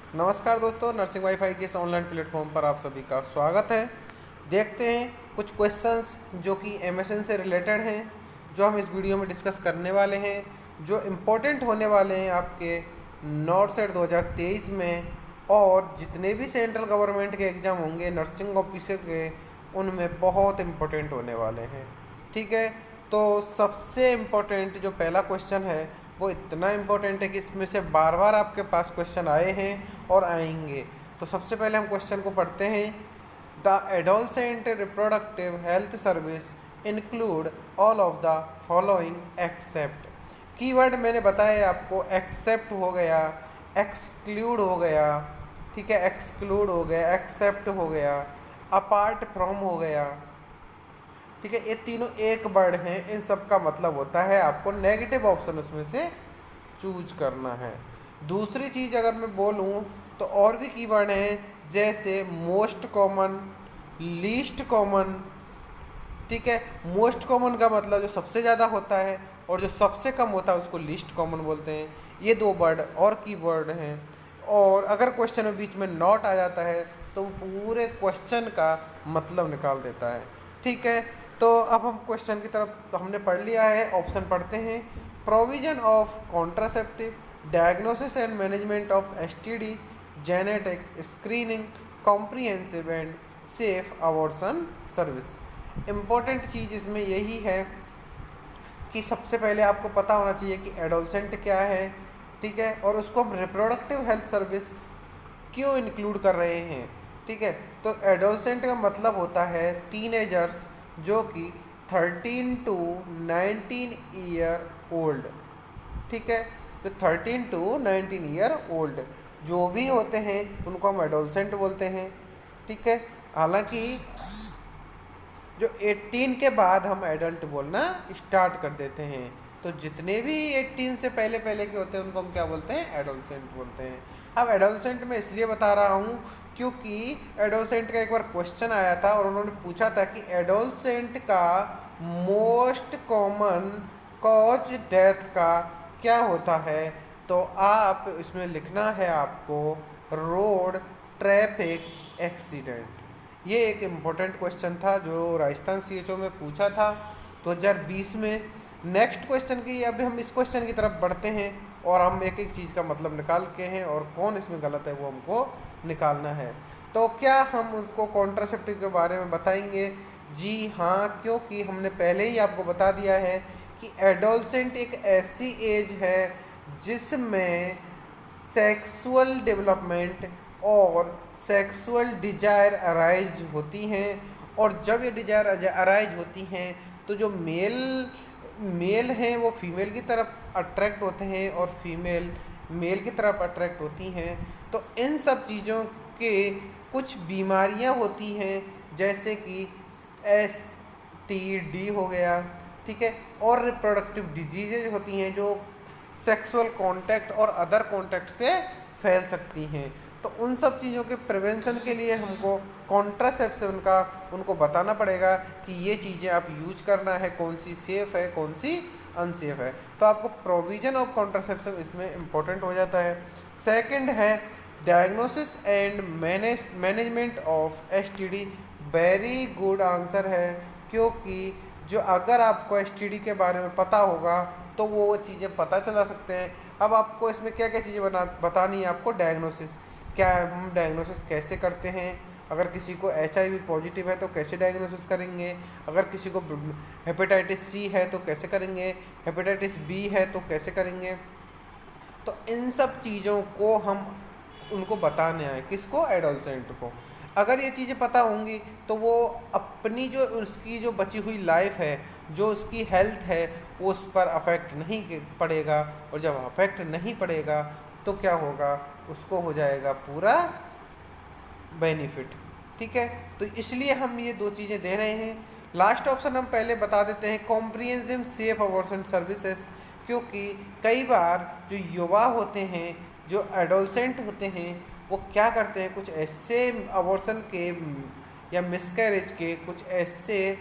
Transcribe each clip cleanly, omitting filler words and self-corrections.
नमस्कार दोस्तों, nursing wifi के इस ऑनलाइन प्लेटफॉर्म पर आप सभी का स्वागत है। देखते हैं कुछ क्वेश्चंस जो कि एमएसएन से रिलेटेड हैं, जो हम इस वीडियो में डिस्कस करने वाले हैं, जो इम्पोर्टेंट होने वाले हैं आपके नॉर्थ सेट 2023 में। और जितने भी सेंट्रल गवर्नमेंट के एग्ज़ाम होंगे नर्सिंग ऑफिसर के, उनमें बहुत इम्पोर्टेंट होने वाले हैं। ठीक है, तो सबसे इम्पोर्टेंट जो पहला क्वेश्चन है वो इतना इम्पोर्टेंट है कि इसमें से बार बार आपके पास क्वेश्चन आए हैं और आएंगे। तो सबसे पहले हम क्वेश्चन को पढ़ते हैं। The adolescent reproductive health service include all of the following except. Keyword मैंने बताया आपको, एक्सेप्ट हो गया, एक्सक्लूड हो गया, ठीक है, एक्सक्लूड हो गया, एक्सेप्ट हो गया, अपार्ट फ्रॉम हो गया। ठीक है, ये तीनों एक वर्ड हैं। इन सब का मतलब होता है आपको नेगेटिव ऑप्शन उसमें से चूज करना है। दूसरी चीज़ अगर मैं बोलूँ तो और भी कीवर्ड हैं, जैसे मोस्ट कॉमन, लीस्ट कॉमन। ठीक है, मोस्ट कॉमन का मतलब जो सबसे ज़्यादा होता है, और जो सबसे कम होता है उसको लीस्ट कॉमन बोलते हैं। ये दो वर्ड और कीवर्ड हैं। और अगर क्वेश्चन में बीच में नॉट आ जाता है तो वो पूरे क्वेश्चन का मतलब निकाल देता है। ठीक है, तो अब हम क्वेश्चन की तरफ हमने पढ़ लिया है, ऑप्शन पढ़ते हैं। Provision of contraceptive, diagnosis and management of STD, genetic screening, comprehensive and safe abortion service. Important चीज़ इसमें यही है कि सबसे पहले आपको पता होना चाहिए कि एडोलसेंट क्या है। ठीक है, और उसको हम रिप्रोडक्टिव हेल्थ सर्विस क्यों इंक्लूड कर रहे हैं। ठीक है, तो एडोलसेंट का मतलब होता है टीनेजर्स जो कि 13 टू 19 ईयर ओल्ड। ठीक है, तो 13 टू 19 ईयर ओल्ड जो भी होते हैं उनको हम एडोलसेंट बोलते हैं। ठीक है, हालांकि जो 18 के बाद हम एडल्ट बोलना स्टार्ट कर देते हैं, तो जितने भी 18 से पहले पहले के होते हैं उनको हम क्या बोलते हैं, एडोलसेंट बोलते हैं। अब एडोलसेंट में इसलिए बता रहा हूँ क्योंकि एडोलसेंट का एक बार क्वेश्चन आया था और उन्होंने पूछा था कि एडोलसेंट का मोस्ट कॉमन कॉज डेथ का क्या होता है। तो आप इसमें लिखना है आपको रोड ट्रैफिक एक्सीडेंट। ये एक इम्पोर्टेंट क्वेश्चन था जो राजस्थान सीएचओ में पूछा था 2020 में। नेक्स्ट क्वेश्चन की, अभी हम इस क्वेश्चन की तरफ बढ़ते हैं और हम एक एक चीज़ का मतलब निकाल के हैं और कौन इसमें गलत है वो हमको निकालना है। तो क्या हम उनको कॉन्ट्रासेप्टिव के बारे में बताएंगे? जी हाँ, क्योंकि हमने पहले ही आपको बता दिया है कि एडोलसेंट एक ऐसी एज है जिसमें सेक्सुअल डेवलपमेंट और सेक्सुअल डिजायर अराइज होती हैं। और जब ये डिजायर अराइज होती हैं तो जो मेल हैं वो फीमेल की तरफ अट्रैक्ट होते हैं और फीमेल मेल की तरफ अट्रैक्ट होती हैं। तो इन सब चीज़ों के कुछ बीमारियां होती हैं, जैसे कि STD हो गया। ठीक है, और रिप्रोडक्टिव डिजीजेज होती हैं जो सेक्सुअल कांटेक्ट और अदर कांटेक्ट से फैल सकती हैं। तो उन सब चीज़ों के प्रिवेंशन के लिए हमको कॉन्ट्रासेप्शन का उनको बताना पड़ेगा कि ये चीज़ें आप यूज करना है, कौन सी सेफ़ है कौन सी अनसेफ है। तो आपको प्रोविजन ऑफ कॉन्ट्रासेप्शन इसमें इम्पोर्टेंट हो जाता है। सेकंड है diagnosis and management of STD। Very good answer है, क्योंकि जो अगर आपको STD के बारे में पता होगा तो वो चीज़ें पता चला सकते हैं। अब आपको इसमें क्या क्या चीज़ें बतानी है आपको। डायग्नोसिस, क्या हम डायग्नोसिस कैसे करते हैं, अगर किसी को HIV पॉजिटिव है तो कैसे डायग्नोसिस करेंगे, अगर किसी को हेपेटाइटिस C है तो कैसे करेंगे, हेपेटाइटिस B है तो कैसे करेंगे। तो इन सब चीज़ों को हम उनको बताने आए, किसको, एडोलसेंट को। अगर ये चीज़ें पता होंगी तो वो अपनी जो उसकी जो बची हुई लाइफ है, जो उसकी हेल्थ है, वो उस पर अफेक्ट नहीं पड़ेगा। और जब अफेक्ट नहीं पड़ेगा तो क्या होगा, उसको हो जाएगा पूरा बेनिफिट। ठीक है, तो इसलिए हम ये दो चीज़ें दे रहे हैं। लास्ट ऑप्शन हम पहले बता देते हैं, कॉम्प्रिहेंसिव सेफ अबॉर्शन सर्विसेज। क्योंकि कई बार जो युवा होते हैं, जो एडोलसेंट होते हैं, वो क्या करते हैं, कुछ ऐसे अबॉर्शन के या मिसकैरेज के कुछ ऐसे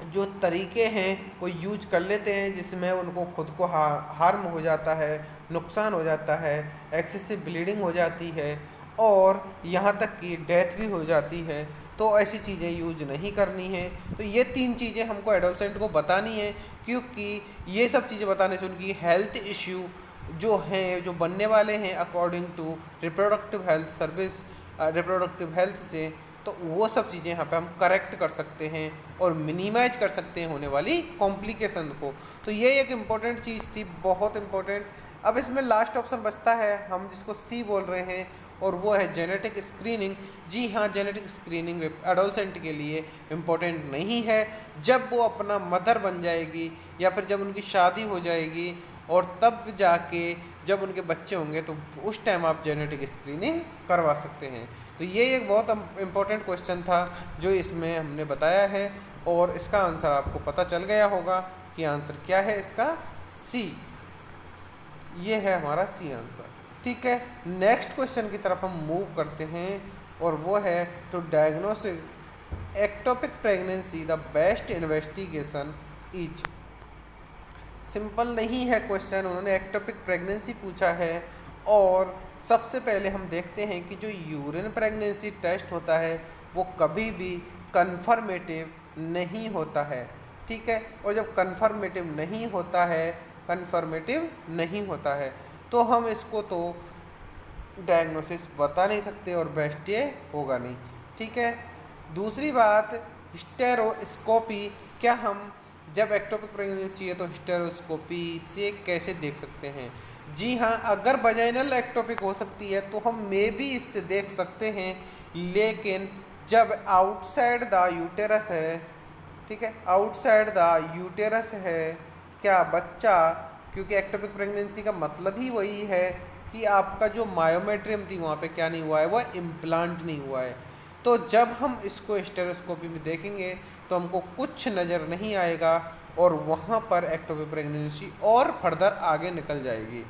जो तरीके हैं वो यूज कर लेते हैं जिसमें उनको खुद को हार्म हो जाता है, नुकसान हो जाता है, एक्सेसिव ब्लीडिंग हो जाती है और यहाँ तक कि डेथ भी हो जाती है। तो ऐसी चीज़ें यूज नहीं करनी है। तो ये 3 चीज़ें हमको एडोलसेंट को बतानी है, क्योंकि ये सब चीज़ें बताने से उनकी हेल्थ इश्यू जो हैं, जो बनने वाले हैं according to reproductive health service, reproductive health से, तो वो सब चीज़ें यहाँ पे हम करेक्ट कर सकते हैं और मिनिमाइज कर सकते हैं होने वाली कॉम्प्लिकेशन को। तो ये एक इम्पॉर्टेंट चीज़ थी, बहुत इम्पोर्टेंट। अब इसमें लास्ट ऑप्शन बचता है, हम जिसको सी बोल रहे हैं, और वो है जेनेटिक स्क्रीनिंग। जी हाँ, जेनेटिक स्क्रीनिंग एडोलसेंट के लिए इम्पोर्टेंट नहीं है। जब वो अपना मदर बन जाएगी या फिर जब उनकी शादी हो जाएगी और तब जाके जब उनके बच्चे होंगे तो उस टाइम आप जेनेटिक स्क्रीनिंग करवा सकते हैं। तो ये एक बहुत इम्पोर्टेंट क्वेश्चन था जो इसमें हमने बताया है, और इसका आंसर आपको पता चल गया होगा कि आंसर क्या है इसका, सी। ये है हमारा सी आंसर। ठीक है, नेक्स्ट क्वेश्चन की तरफ हम मूव करते हैं, और वो है to diagnose ectopic pregnancy the best investigation is. Simple नहीं है क्वेश्चन, उन्होंने एक्टोपिक प्रेगनेंसी पूछा है। और सबसे पहले हम देखते हैं कि जो यूरिन प्रेगनेंसी टेस्ट होता है वो कभी भी कन्फर्मेटिव नहीं होता है। ठीक है, और जब कन्फर्मेटिव नहीं होता है, तो हम इसको तो डायग्नोसिस बता नहीं सकते और बेस्ट ये होगा नहीं। ठीक है, दूसरी बात, हिस्टेरोस्कोपी। क्या हम जब एक्टोपिक प्रेगनेंसी है तो हिस्टेरोस्कोपी से कैसे देख सकते हैं? जी हाँ, अगर वजाइनल एक्टोपिक हो सकती है तो हम मे भी इससे देख सकते हैं, लेकिन जब आउटसाइड द यूटेरस है, ठीक है, आउटसाइड द यूटेरस है क्या बच्चा, क्योंकि एक्टोपिक प्रेगनेंसी का मतलब ही वही है कि आपका जो मायोमेट्रियम थी वहाँ पे क्या नहीं हुआ है, वह इम्प्लांट नहीं हुआ है। तो जब हम इसको हिस्टेरोस्कोपी में देखेंगे तो हमको कुछ नज़र नहीं आएगा और वहाँ पर एक्टोपिक प्रेगनेंसी और फर्दर आगे निकल जाएगी।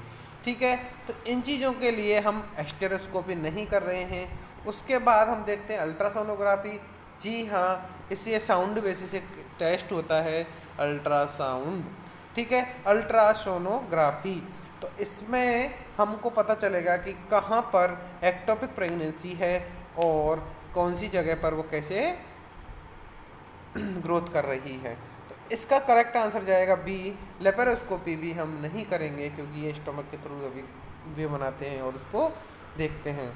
ठीक है, तो इन चीज़ों के लिए हम हिस्टेरोस्कोपी नहीं कर रहे हैं। उसके बाद हम देखते हैं अल्ट्रासोनोग्राफी। जी हाँ, इससे साउंड बेसिस एक टेस्ट होता है, अल्ट्रासाउंड। ठीक है, अल्ट्रासोनोग्राफी। तो इसमें हमको पता चलेगा कि कहाँ पर एक्टोपिक प्रेगनेंसी है और कौन सी जगह पर वो कैसे ग्रोथ कर रही है। तो इसका करेक्ट आंसर जाएगा बी। लेपेरोस्कोपी भी हम नहीं करेंगे क्योंकि ये स्टमक के थ्रू अभी वे बनाते हैं और उसको देखते हैं।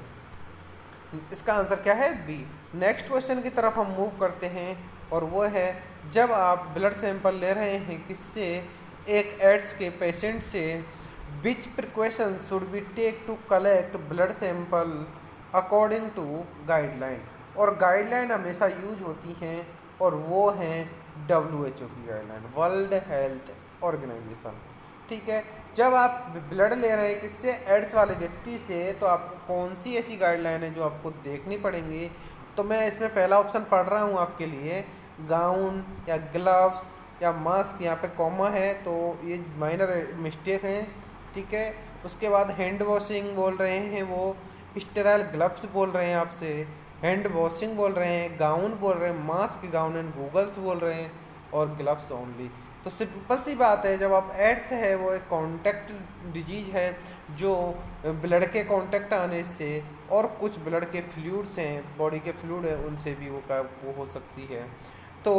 इसका आंसर क्या है, बी। नेक्स्ट क्वेश्चन की तरफ हम मूव करते हैं, और वो है जब आप ब्लड सैंपल ले रहे हैं किससे, एक एड्स के पेशेंट से, which precaution should be take to collect blood sample according to guideline. और गाइडलाइन हमेशा यूज होती हैं और वो हैं WHO की गाइडलाइन, वर्ल्ड हेल्थ ऑर्गेनाइजेशन। ठीक है, जब आप ब्लड ले रहे हैं किससे, एड्स वाले व्यक्ति से, तो आपको कौन सी ऐसी गाइडलाइन है जो आपको देखनी पड़ेंगी। तो मैं इसमें पहला ऑप्शन पढ़ रहा हूँ आपके लिए, गाउन या ग्लव्स या मास्क, यहाँ पे कॉमा है तो ये माइनर मिस्टेक है। ठीक है, उसके बाद हैंड वॉशिंग बोल रहे हैं, वो स्टेराइल ग्लव्स बोल रहे हैं आपसे, हैंड वॉशिंग बोल रहे हैं, गाउन बोल रहे हैं, मास्क, गाउन एंड गूगल्स बोल रहे हैं, और ग्लव्स ओनली। तो सिंपल सी बात है, जब आप एड्स है वो एक कॉन्टैक्ट डिजीज है जो ब्लड के कॉन्टैक्ट आने से और कुछ ब्लड के फ्लूइड्स हैं, बॉडी के फ्लूइड है, उनसे भी वो हो सकती है। तो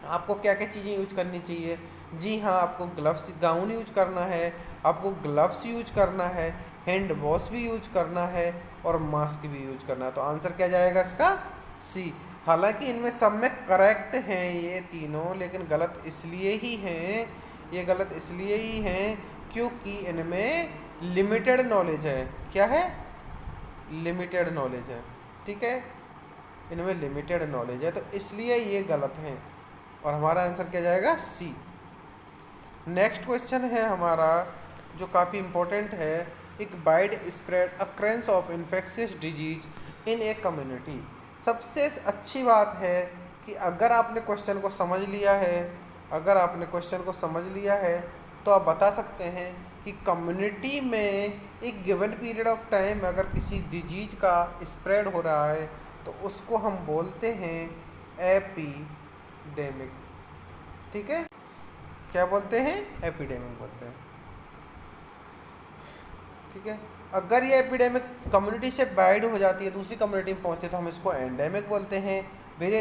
आपको क्या क्या चीज़ें यूज करनी चाहिए? जी हाँ, आपको ग्लव्स, गाउन यूज करना है, आपको ग्लव्स यूज करना है, हैंड वॉश भी यूज करना है और मास्क भी यूज करना है। तो आंसर क्या जाएगा इसका, सी। हालांकि इनमें सब में करेक्ट हैं ये तीनों, लेकिन गलत इसलिए ही हैं, ये गलत इसलिए ही हैं क्योंकि इनमें लिमिटेड नॉलेज है। क्या है, लिमिटेड नॉलेज है। ठीक है, इनमें लिमिटेड नॉलेज है तो इसलिए ये गलत हैं, और हमारा आंसर क्या जाएगा, सी। नेक्स्ट क्वेश्चन है हमारा जो काफ़ी इम्पोर्टेंट है, एक wide spread occurrence of infectious disease in a community. सबसे अच्छी बात है कि अगर आपने क्वेश्चन को समझ लिया है, तो आप बता सकते हैं कि कम्युनिटी में एक गिवन पीरियड ऑफ टाइम अगर किसी डिजीज का स्प्रेड हो रहा है तो उसको हम बोलते हैं एपिडेमिक। ठीक है, क्या बोलते हैं, एपिडेमिक बोलते हैं। ठीक है। अगर ये एपिडेमिक कम्युनिटी से वाइड हो जाती है, दूसरी कम्युनिटी में पहुँचते तो हम इसको एंडेमिक बोलते हैं।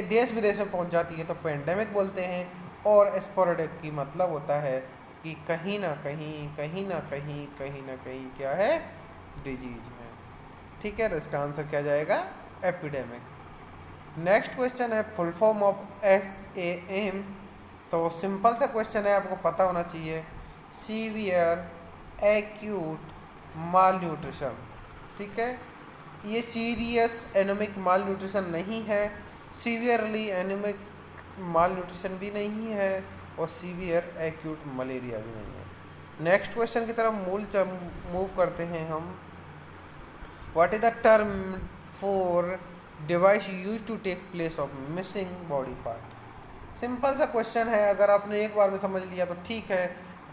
देश विदेश में पहुँच जाती है तो पेंडेमिक बोलते हैं। और स्पोरेडिक की मतलब होता है कि कहीं ना कहीं क्या है, डिजीज है। ठीक है, तो इसका आंसर क्या जाएगा, एपिडेमिक। नेक्स्ट क्वेश्चन है फुल फॉर्म ऑफ SAM। तो सिंपल सा क्वेश्चन है, आपको पता होना चाहिए, सीवियर एक्यूट माल न्यूट्रिशन। ठीक है, ये सीरियस एनीमिक माल न्यूट्रिशन नहीं है, सीवियरली एनीमिक माल न्यूट्रिशन भी नहीं है, और सीवियर एक्यूट मलेरिया भी नहीं है। नेक्स्ट क्वेश्चन की तरफ मूव करते हैं हम। What is the term for device use to take place of missing body part. Simple सा क्वेश्चन है, अगर आपने एक बार में समझ लिया तो ठीक है,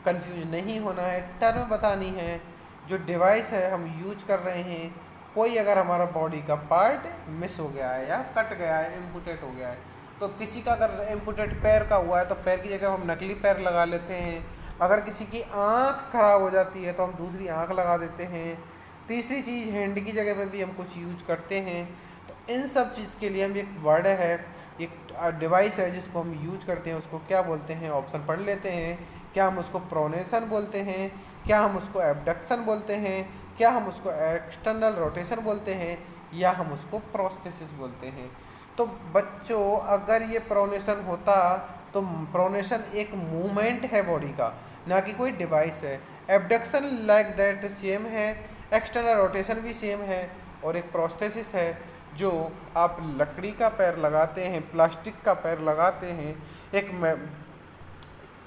कंफ्यूज नहीं होना है। टर्म बतानी है, जो डिवाइस है हम यूज कर रहे हैं, कोई अगर हमारा बॉडी का पार्ट मिस हो गया है या कट गया है, एम्पुटेट हो गया है, तो किसी का अगर एम्पुटेट पैर का हुआ है तो पैर की जगह हम नकली पैर लगा लेते हैं। अगर किसी की आँख खराब हो जाती है तो हम दूसरी आँख लगा देते हैं। तीसरी चीज़, हैंड की जगह पे भी हम कुछ यूज करते हैं। तो इन सब चीज़ के लिए हम एक वर्ड है, एक डिवाइस है जिसको हम यूज करते हैं, उसको क्या बोलते हैं, ऑप्शन पढ़ लेते हैं। क्या हम उसको प्रोनेशन बोलते हैं, क्या हम उसको एबडक्शन बोलते हैं, क्या हम उसको एक्सटर्नल रोटेशन बोलते हैं, या हम उसको प्रोस्थेसिस बोलते हैं। तो बच्चों, अगर ये प्रोनेशन होता तो प्रोनेशन एक मूवमेंट है बॉडी का, ना कि कोई डिवाइस है। एबडक्शन लाइक दैट सेम है, एक्सटर्नल रोटेशन भी सेम है, और एक प्रोस्थेसिस है जो आप लकड़ी का पैर लगाते हैं, प्लास्टिक का पैर लगाते हैं,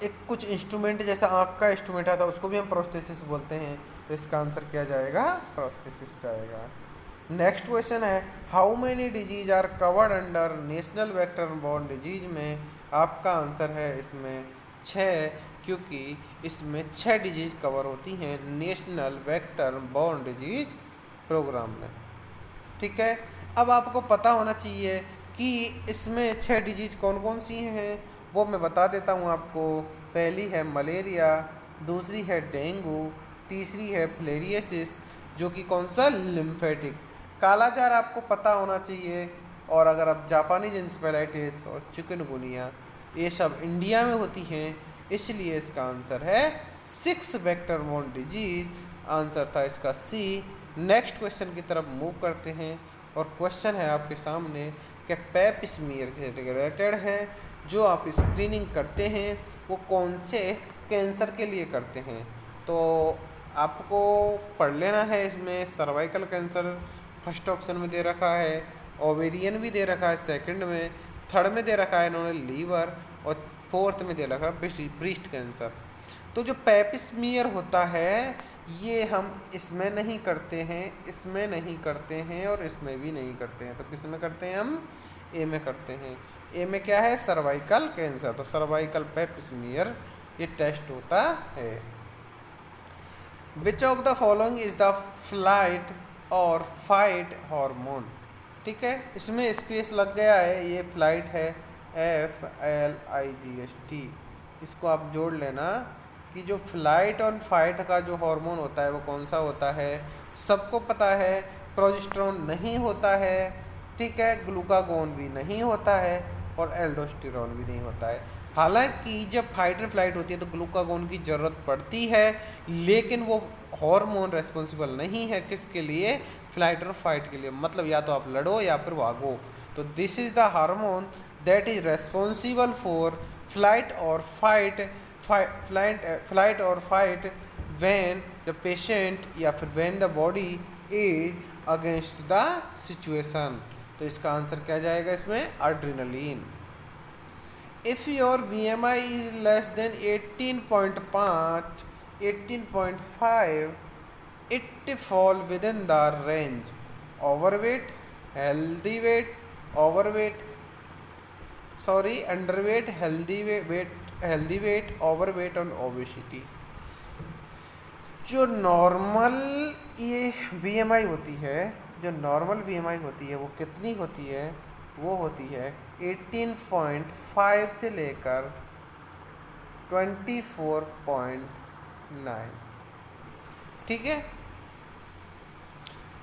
एक कुछ इंस्ट्रूमेंट जैसा आँख का इंस्ट्रूमेंट आता है, उसको भी हम प्रोस्थेसिस बोलते हैं। तो इसका आंसर क्या जाएगा, प्रोस्थेसिस जाएगा। नेक्स्ट क्वेश्चन है, how many diseases are covered under national vector borne disease में। आपका आंसर है इसमें 6, क्योंकि इसमें 6 डिजीज कवर होती हैं national vector borne disease programme में। ठीक है, अब आपको पता होना चाहिए कि इसमें 6 डिजीज कौन कौन सी हैं, वो मैं बता देता हूँ आपको। पहली है मलेरिया, दूसरी है डेंगू, तीसरी है फिलेरियोसिस, जो कि कौन सा, लिम्फेटिक। कालाजार आपको पता होना चाहिए। और अगर आप जापानीज इंसेफेलाइटिस और चिकनगुनिया, ये सब इंडिया में होती हैं, इसलिए इसका आंसर है 6 वेक्टर बॉर्न डिजीज। आंसर था इसका C। नेक्स्ट क्वेश्चन की तरफ मूव करते हैं, और क्वेश्चन है आपके सामने कि पेप स्मीयर से रिलेटेड है। जो आप स्क्रीनिंग करते हैं वो कौन से कैंसर के लिए करते हैं, तो आपको पढ़ लेना है। इसमें सर्वाइकल कैंसर फर्स्ट ऑप्शन में दे रखा है, ओवेरियन भी दे रखा है सेकंड में, थर्ड में दे रखा है इन्होंने लीवर, और फोर्थ में दे रखा है ब्रेस्ट कैंसर। तो जो पेप स्मीयर होता है, ये हम इसमें नहीं करते हैं, इसमें नहीं करते हैं, और इसमें भी नहीं करते हैं। तो किस में करते हैं हम, ए में करते हैं। ए में क्या है, सर्वाइकल कैंसर। तो सर्वाइकल पेप स्मीयर ये टेस्ट होता है। Which of the following is the flight और फाइट हार्मोन। ठीक है, इसमें स्पेस लग गया है, ये फ्लाइट है, FLIGHT। इसको आप जोड़ लेना कि जो फ्लाइट और फाइट का जो हार्मोन होता है वो कौन सा होता है। सबको पता है, प्रोजेस्टेरोन नहीं होता है, ठीक है, ग्लूकागोन भी नहीं होता है, और एल्डोस्टेरोन भी नहीं होता है। हालांकि जब फाइट और फ्लाइट होती है तो ग्लूकागोन की ज़रूरत पड़ती है, लेकिन वो हार्मोन रेस्पॉन्सिबल नहीं है किसके लिए, फ्लाइट और फाइट के लिए। मतलब या तो आप लड़ो या फिर भागो। तो this is the hormone that is responsible for flight और फाइट, फ्लाइट और फाइट व्हेन द पेशेंट या फिर when the body is against the situation. तो इसका आंसर क्या जाएगा इसमें, adrenaline. If your BMI is less than 18.5, 18.5, it fall with in the range overweight, healthy weight, overweight, sorry underweight, healthy weight, overweight और obesity. जो normal ये BMI होती है, जो नॉर्मल BMI होती है वो कितनी होती है, वो होती है 18.5 से लेकर 24.9। ठीक है,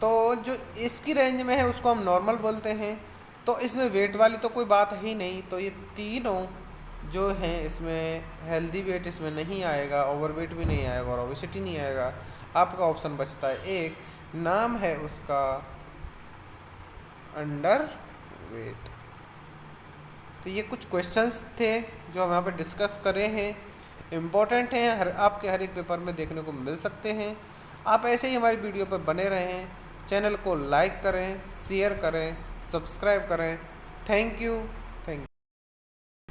तो जो इसकी रेंज में है उसको हम नॉर्मल बोलते हैं। तो इसमें वेट वाली तो कोई बात ही नहीं, तो ये तीनों जो हैं इसमें हेल्दी वेट इसमें नहीं आएगा, ओवरवेट भी नहीं आएगा और ओबेसिटी नहीं आएगा। आपका ऑप्शन बचता है एक, नाम है उसका अंडर वेट। तो ये कुछ क्वेश्चंस थे जो हम यहाँ पे डिस्कस करे हैं, इम्पोर्टेंट हैं, आपके हर एक पेपर में देखने को मिल सकते हैं। आप ऐसे ही हमारी वीडियो पर बने रहें, चैनल को लाइक करें, शेयर करें, सब्सक्राइब करें। Thank you.